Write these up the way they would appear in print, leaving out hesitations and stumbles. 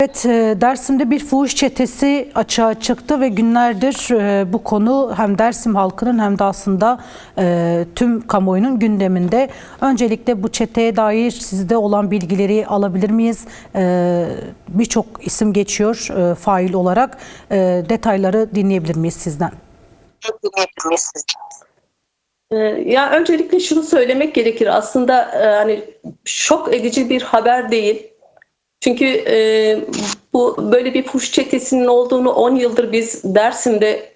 Evet, Dersim'de bir fuhuş çetesi açığa çıktı ve günlerdir bu konu hem Dersim halkının hem de aslında tüm kamuoyunun gündeminde. Öncelikle bu çeteye dair sizde olan bilgileri alabilir miyiz? Birçok isim geçiyor fail olarak. Detayları dinleyebilir miyiz sizden? Ya öncelikle şunu söylemek gerekir. Aslında hani şok edici bir haber değil. Çünkü bu böyle bir fuhuş çetesinin olduğunu 10 yıldır biz Dersim'de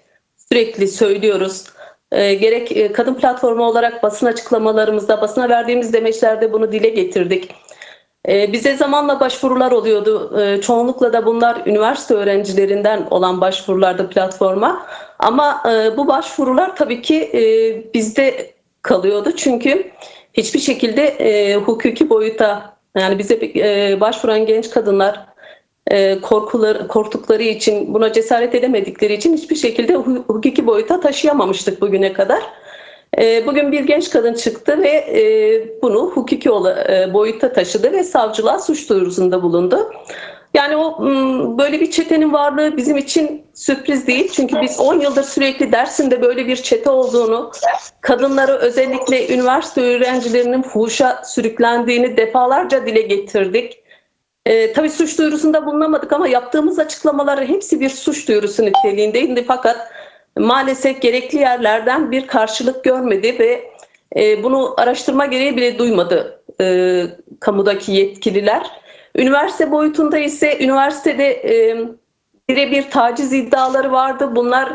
sürekli söylüyoruz. Gerek kadın platformu olarak basın açıklamalarımızda, basına verdiğimiz demeçlerde bunu dile getirdik. Bize zamanla başvurular oluyordu. Çoğunlukla da bunlar üniversite öğrencilerinden olan başvurulardı platforma. Ama bu başvurular tabii ki bizde kalıyordu. Çünkü hiçbir şekilde hukuki boyuta, yani bize başvuran genç kadınlar korktukları için, buna cesaret edemedikleri için hiçbir şekilde hukuki boyuta taşıyamamıştık bugüne kadar. Bugün bir genç kadın çıktı ve bunu hukuki boyuta taşıdı ve savcılığa suç duyurusunda bulundu. Yani böyle bir çetenin varlığı bizim için sürpriz değil. Çünkü biz 10 yıldır sürekli Dersim'de böyle bir çete olduğunu, kadınları özellikle üniversite öğrencilerinin fuhuşa sürüklendiğini defalarca dile getirdik. Tabii suç duyurusunda bulunamadık ama yaptığımız açıklamaların hepsi bir suç duyurusu niteliğindeydi. Fakat maalesef gerekli yerlerden bir karşılık görmedi ve bunu araştırma gereği bile duymadı kamudaki yetkililer. Üniversite boyutunda ise üniversitede birebir taciz iddiaları vardı. Bunlar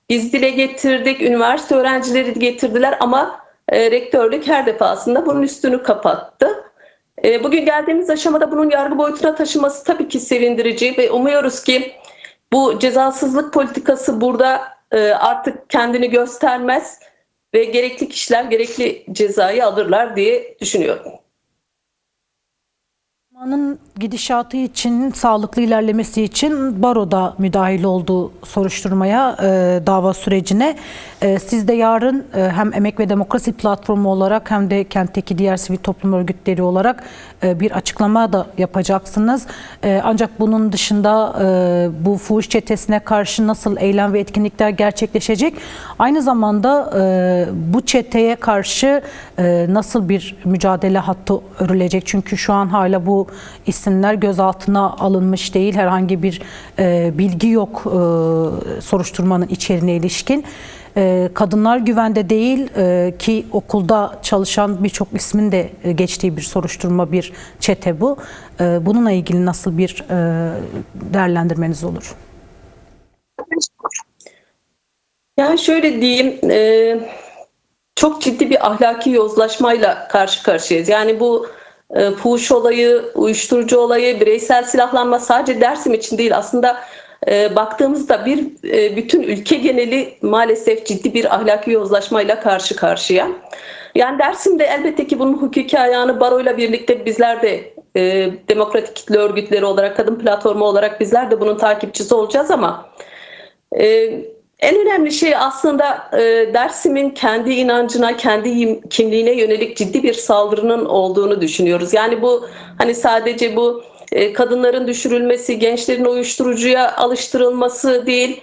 biz dile getirdik, üniversite öğrencileri getirdiler ama rektörlük her defasında bunun üstünü kapattı. Bugün geldiğimiz aşamada bunun yargı boyutuna taşıması tabii ki sevindirici ve umuyoruz ki bu cezasızlık politikası burada artık kendini göstermez ve gerekli kişiler gerekli cezayı alırlar diye düşünüyorum. Zamanın gidişatı için, sağlıklı ilerlemesi için baroda müdahil olduğu soruşturmaya, dava sürecine. Siz de yarın hem Emek ve Demokrasi Platformu olarak hem de kentteki diğer sivil toplum örgütleri olarak bir açıklama da yapacaksınız. Ancak bunun dışında bu fuhuş çetesine karşı nasıl eylem ve etkinlikler gerçekleşecek? Aynı zamanda bu çeteye karşı nasıl bir mücadele hattı örülecek? Çünkü şu an hala bu isimler gözaltına alınmış değil. Herhangi bir bilgi yok soruşturmanın içeriğine ilişkin. Kadınlar güvende değil ki okulda çalışan birçok ismin de geçtiği bir soruşturma, bir çete bu. Bununla ilgili nasıl bir değerlendirmeniz olur? Yani şöyle diyeyim, çok ciddi bir ahlaki yozlaşmayla karşı karşıyayız. Yani bu fuhuş olayı, uyuşturucu olayı, bireysel silahlanma sadece Dersim için değil. Aslında baktığımızda bütün ülke geneli maalesef ciddi bir ahlaki yozlaşmayla karşı karşıya. Yani Dersim'de elbette ki bunun hukuki ayağını baroyla birlikte bizler de demokratik kitle örgütleri olarak, kadın platformu olarak bizler de bunun takipçisi olacağız ama en önemli şey aslında Dersim'in kendi inancına, kendi kimliğine yönelik ciddi bir saldırının olduğunu düşünüyoruz. Yani bu hani sadece bu kadınların düşürülmesi, gençlerin uyuşturucuya alıştırılması değil,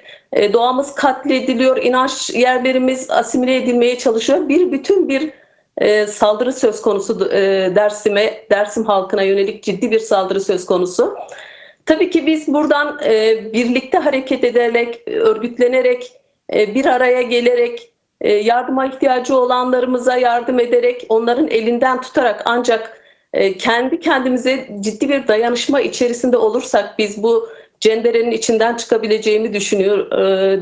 doğamız katlediliyor, inanç yerlerimiz asimile edilmeye çalışıyor. Bütün bir saldırı söz konusu Dersim'e, Dersim halkına yönelik ciddi bir saldırı söz konusu. Tabii ki biz buradan birlikte hareket ederek, örgütlenerek, bir araya gelerek, yardıma ihtiyacı olanlarımıza yardım ederek, onların elinden tutarak ancak kendi kendimize ciddi bir dayanışma içerisinde olursak biz bu cenderenin içinden çıkabileceğimi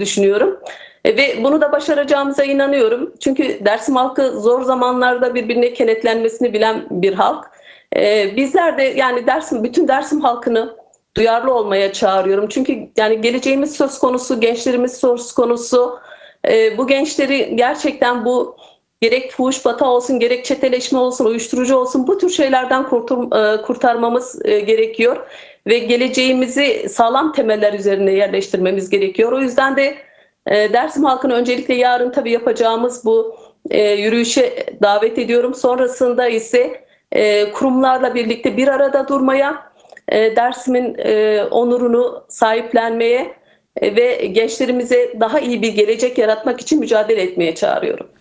düşünüyorum. Ve bunu da başaracağımıza inanıyorum. Çünkü Dersim halkı zor zamanlarda birbirine kenetlenmesini bilen bir halk. Bizler de yani bütün Dersim halkını duyarlı olmaya çağırıyorum. Çünkü yani geleceğimiz söz konusu, gençlerimiz söz konusu. Bu gençleri gerçekten bu gerek fuhuş batağı olsun, gerek çeteleşme olsun, uyuşturucu olsun bu tür şeylerden kurtarmamız gerekiyor. Ve geleceğimizi sağlam temeller üzerine yerleştirmemiz gerekiyor. O yüzden de Dersim halkını öncelikle yarın tabii yapacağımız bu yürüyüşe davet ediyorum. Sonrasında ise kurumlarla birlikte bir arada durmaya, Dersim'in onurunu sahiplenmeye ve gençlerimize daha iyi bir gelecek yaratmak için mücadele etmeye çağırıyorum.